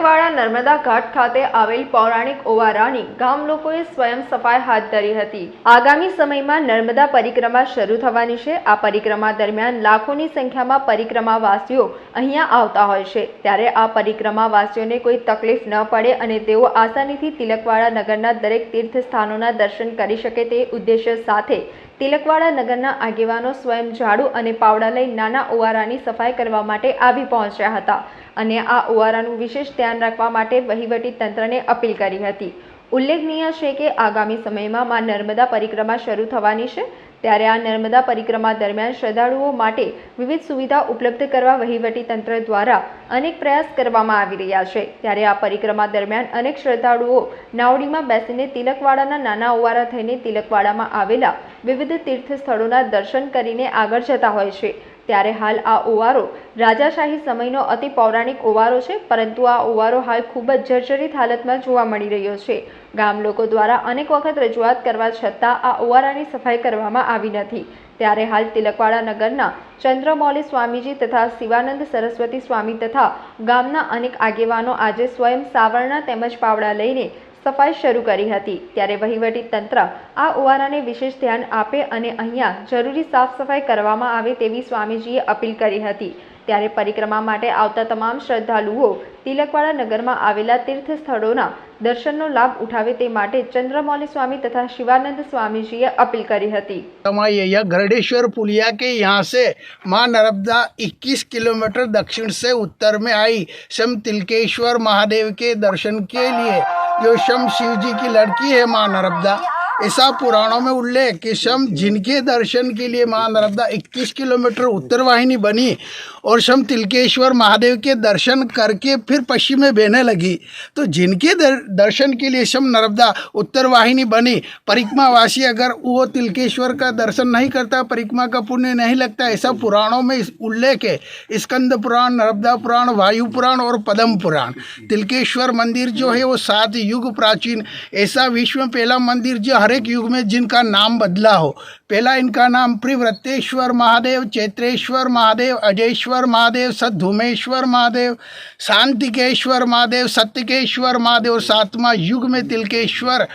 તિલકવાડા નર્મદા ઘાટ ખાતે આવેલ પૌરાણિક ઓવારાની ગામ લોકોએ સ્વયં સફાઈ હાથ ધરી હતી। આગામી સમયમાં નર્મદા પરિક્રમા શરૂ થવાની છે। આ પરિક્રમા દરમિયાન લાખોની સંખ્યામાં પરિક્રમાવાસીઓ અહીંયા આવતા હોય છે, ત્યારે આ પરિક્રમાવાસીઓને કોઈ તકલીફ ન પડે અને તેઓ આસાનીથી તિલકવાડા નગરના દરેક તીર્થ સ્થાનોના દર્શન કરી શકે તે ઉદ્દેશ્ય સાથે તિલકવાડા નગરના આગેવાનો સ્વયં ઝાડુ અને પાવડા લઈ નાના ઓવારાની સફાઈ કરવા માટે આવી પહોંચ્યા હતા અને આ ઓવારાનું વિશેષ ધ્યાન રાખવા માટે વહીવટી તંત્રને અપીલ કરી હતી। ઉલ્લેખનીય છે કે આગામી સમયમાં માં નર્મદા પરિક્રમા શરૂ થવાની છે, ત્યારે આ નર્મદા પરિક્રમા દરમિયાન શ્રદ્ધાળુઓ માટે વિવિધ સુવિધા ઉપલબ્ધ કરવા વહીવટી તંત્ર દ્વારા અનેક પ્રયાસ કરવામાં આવી રહ્યા છે। ત્યારે આ પરિક્રમા દરમિયાન અનેક શ્રદ્ધાળુઓ નાવડીમાં બેસીને તિલકવાડાના નાના ઓવારા થઈને તિલકવાડામાં આવેલા વિવિધ તીર્થ સ્થળોના દર્શન કરીને આગળ જતા હોય છે। ત્યારે હાલ આ ઓવારો રાજાશાહી સમયનો અતિ પૌરાણિક ઓવારો છે, પરંતુ આ ઓવારો હાલ ખૂબ જ જર્જરિત હાલતમાં જોવા મળી રહ્યો છે। ગામ લોકો દ્વારા અનેક વખત રજૂઆત કરવા છતાં આ ઓવારાની સફાઈ કરવામાં આવી નથી। ત્યારે હાલ તિલકવાડા નગરના ચંદ્રમૌલી સ્વામીજી તથા શિવાનંદ સરસ્વતી स्वामी तथा ગામના અનેક આગેવાનો આજે સ્વયં સાવરણા તેમજ પાવડા લઈને સફાઈ શરૂ કરી હતી। ત્યારે વહીવટી તંત્ર આ ઓવારાને વિશેષ ધ્યાન આપે અને અહીંયા જરૂરી સાફ સફાઈ કરવામાં આવે તેવી સ્વામીજીએ અપીલ કરી હતી। ત્યારે પરિક્રમા માટે આવતા તમામ શ્રદ્ધાળુઓ તિલકવાડા નગરમાં આવેલા તીર્થ સ્થળોના દર્શનનો લાભ ઉઠાવે તે માટે ચંદ્રમૌલી स्वामी तथा शिवानंद स्वामीजीए अपील करी हती। यह गरुड़ेश्वर पुलिया के यहाँ से माँ नर्मदा 21 किलोमीटर दक्षिण से उत्तर में आई शम तिलकेश्वर महादेव के दर्शन के लिए, जो शम शिव जी की लड़की है माँ नर्मदा। ऐसा पुराणों में उल्लेख कि शम जिनके दर्शन के लिए माँ नर्मदा 21 किलोमीटर उत्तर वाहिनी बनी और शम तिलकेश्वर महादेव के दर्शन करके फिर पश्चिम में बहने लगी, तो जिनके दर्शन के लिए शम नर्मदा उत्तर वाहिनी बनी, परिक्रमावासी अगर वो तिलकेश्वर का दर्शन नहीं करता, परिक्रमा का पुण्य नहीं लगता। ऐसा पुराणों में उल्लेख है। स्कंद पुराण, नर्मदा पुराण, वायु पुराण और पद्म पुराण। तिलकेश्वर मंदिर जो है वो 7 युग प्राचीन, ऐसा विश्व में पहला मंदिर जो हर एक युग में जिनका नाम बदला हो। पहला इनका नाम प्रिव्रतेश्वर महादेव, चैत्रेश्वर महादेव, अजयेश्वर महादेव, सद्धूमेश्वर महादेव, शांतिकेश्वर महादेव, सत्यकेश्वर महादेव। 7वां युग में तिलकेश्वर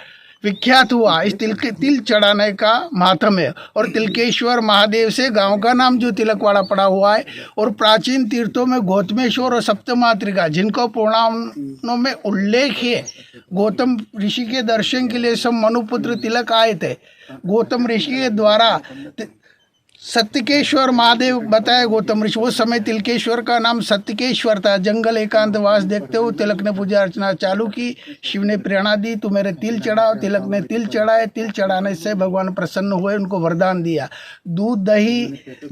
विख्यात हुआ। इस तिल चढ़ाने का मातम है और तिलकेश्वर महादेव से गांव का नाम जो तिलकवाड़ा पड़ा हुआ है। और प्राचीन तीर्थों में गौतमेश्वर और सप्तमातृका, जिनको पुराणों में उल्लेख है। गौतम ऋषि के दर्शन के लिए सब मनुपुत्र तिलक आए थे। गौतम ऋषि के द्वारा सत्यकेश्वर महादेव बताए गौतम ऋषि, उस समय तिलकेश्वर का नाम सत्यकेश्वर था। जंगल एकांतवास देखते हुए तिलक ने पूजा अर्चना चालू की। शिव ने प्रेरणा दी, तू मेरे तिल चढ़ाओ। तिलक ने तिल चढ़ाए। तिल चढ़ाने से भगवान प्रसन्न हुए, उनको वरदान दिया। दूध दही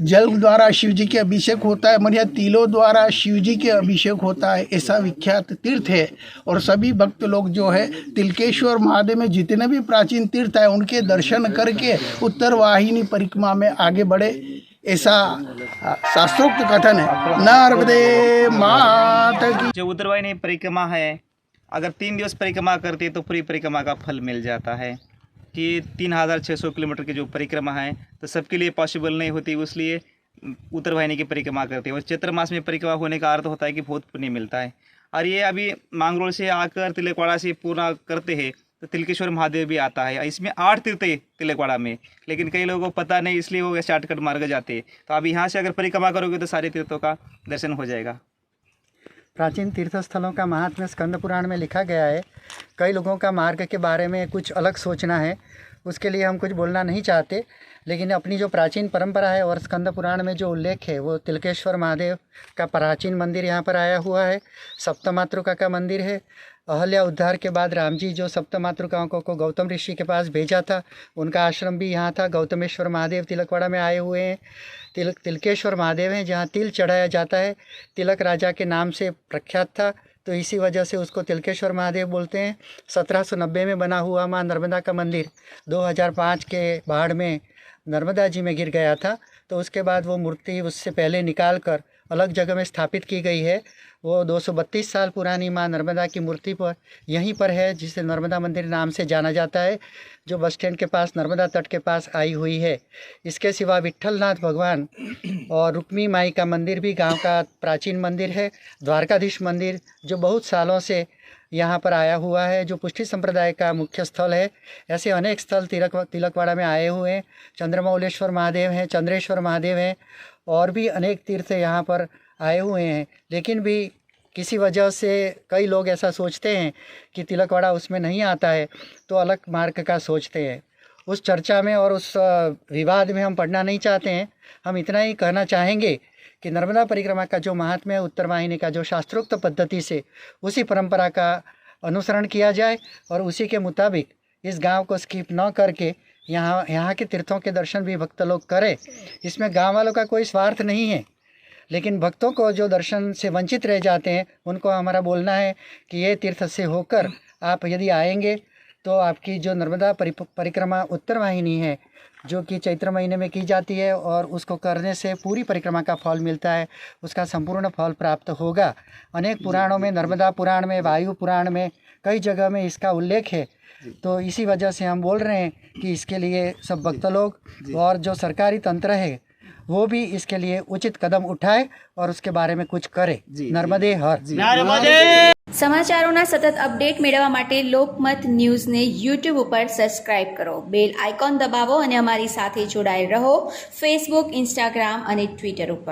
जल द्वारा शिव जी के अभिषेक होता है, मनिया तिलों द्वारा शिव जी के अभिषेक होता है। ऐसा विख्यात तीर्थ है और सभी भक्त लोग जो है तिलकेश्वर महादेव में जितने भी प्राचीन तीर्थ है उनके दर्शन करके उत्तर वाहिनी परिक्रमा में आगे बढ़े, ऐसा शास्त्रोक्त कथन है। नर्मदे माता की। जो उत्तरवाहिनी परिक्रमा है, अगर 3 दिवस परिक्रमा करते तो पूरी परिक्रमा का फल मिल जाता है। कि 3600 किलोमीटर की जो परिक्रमा है तो सबके लिए पॉसिबल नहीं होती, इसलिए उत्तरवाहिनी की परिक्रमा करते हैं। और चैत्र मास में परिक्रमा होने का अर्थ होता है कि बहुत पुण्य मिलता है। और ये अभी मांगरोल से आकर तिलकवाड़ा से पूर्ण करते हैं तो तिलकेश्वर महादेव भी आता है। इसमें 8 तीर्थ है तिलकवाड़ा में, लेकिन कई लोगों को पता नहीं, इसलिए वो शॉर्टकट मार्ग जाते हैं। तो अब यहाँ से अगर परिक्रमा करोगे तो सारे तीर्थों का दर्शन हो जाएगा। प्राचीन तीर्थ स्थलों का महात्म्य स्कंद पुराण में लिखा गया है। कई लोगों का मार्ग के बारे में कुछ अलग सोचना है, उसके लिए हम कुछ बोलना नहीं चाहते, लेकिन अपनी जो प्राचीन परंपरा है और स्कंद पुराण में जो उल्लेख है वो तिलकेश्वर महादेव का प्राचीन मंदिर यहाँ पर आया हुआ है। सप्तमातृका का मंदिर है। अहल्या उद्धार के बाद राम जी जो सप्तमातृकाओं को गौतम ऋषि के पास भेजा था, उनका आश्रम भी यहाँ था। गौतमेश्वर महादेव तिलकवाड़ा में आए हुए हैं। तिलकेश्वर महादेव हैं जहाँ तिल चढ़ाया जाता है। तिलक राजा के नाम से प्रख्यात था, तो इसी वजह से उसको तिलकेश्वर महादेव बोलते हैं। 1790 में बना हुआ माँ नर्मदा का मंदिर 2005 के बाढ़ में नर्मदा जी में गिर गया था, तो उसके बाद वो मूर्ति उससे पहले निकाल कर अलग जगह में स्थापित की गई है। वो 232 साल पुरानी माँ नर्मदा की मूर्ति पर यहीं पर है, जिसे नर्मदा मंदिर नाम से जाना जाता है, जो बस स्टैंड के पास नर्मदा तट के पास आई हुई है। इसके सिवा विट्ठलनाथ भगवान और रुक्मी माई का मंदिर भी गांव का प्राचीन मंदिर है। द्वारकाधीश मंदिर जो बहुत सालों से यहाँ पर आया हुआ है, जो पुष्टि संप्रदाय का मुख्य स्थल है। ऐसे अनेक स्थल तिलकवाड़ा में आए हुए हैं। चंद्रमौलेश्वर महादेव हैं, चंद्रेश्वर महादेव हैं, और भी अनेक तीर्थ यहाँ पर आए हुए हैं। लेकिन भी किसी वजह से कई लोग ऐसा सोचते हैं कि तिलकवाड़ा उसमें नहीं आता है, तो अलग मार्ग का सोचते हैं। उस चर्चा में और उस विवाद में हम पढ़ना नहीं चाहते हैं। हम इतना ही कहना चाहेंगे कि नर्मदा परिक्रमा का जो महात्म्य है, उत्तर वाहिनी का जो शास्त्रोक्त पद्धति से उसी परंपरा का अनुसरण किया जाए और उसी के मुताबिक इस गांव को स्किप न करके यहाँ के तीर्थों के दर्शन भी भक्त लोग करें। इसमें गांव वालों का कोई स्वार्थ नहीं है, लेकिन भक्तों को जो दर्शन से वंचित रह जाते हैं उनको हमारा बोलना है कि ये तीर्थ से होकर आप यदि आएंगे तो आपकी जो नर्मदा परिक्रमा उत्तर वाहिनी है, जो कि चैत्र महीने में की जाती है, और उसको करने से पूरी परिक्रमा का फल मिलता है, उसका संपूर्ण फल प्राप्त होगा। अनेक पुराणों में, नर्मदा पुराण में, वायु पुराण में, कई जगह में इसका उल्लेख है। तो इसी वजह से हम बोल रहे हैं कि इसके लिए सब भक्त लोग और जो सरकारी तंत्र है वो भी इसके लिए उचित कदम उठाए और उसके बारे में कुछ करे। नर्मदे हर। સમાચારોના સતત અપડેટ મેળવવા માટે લોકમત ન્યૂઝને યુટ્યુબ ઉપર સબસ્ક્રાઇબ કરો, બેલ આઇકોન દબાવો અને અમારી સાથે જોડાયેલ રહો ફેસબુક, ઇન્સ્ટાગ્રામ અને ટ્વિટર ઉપર।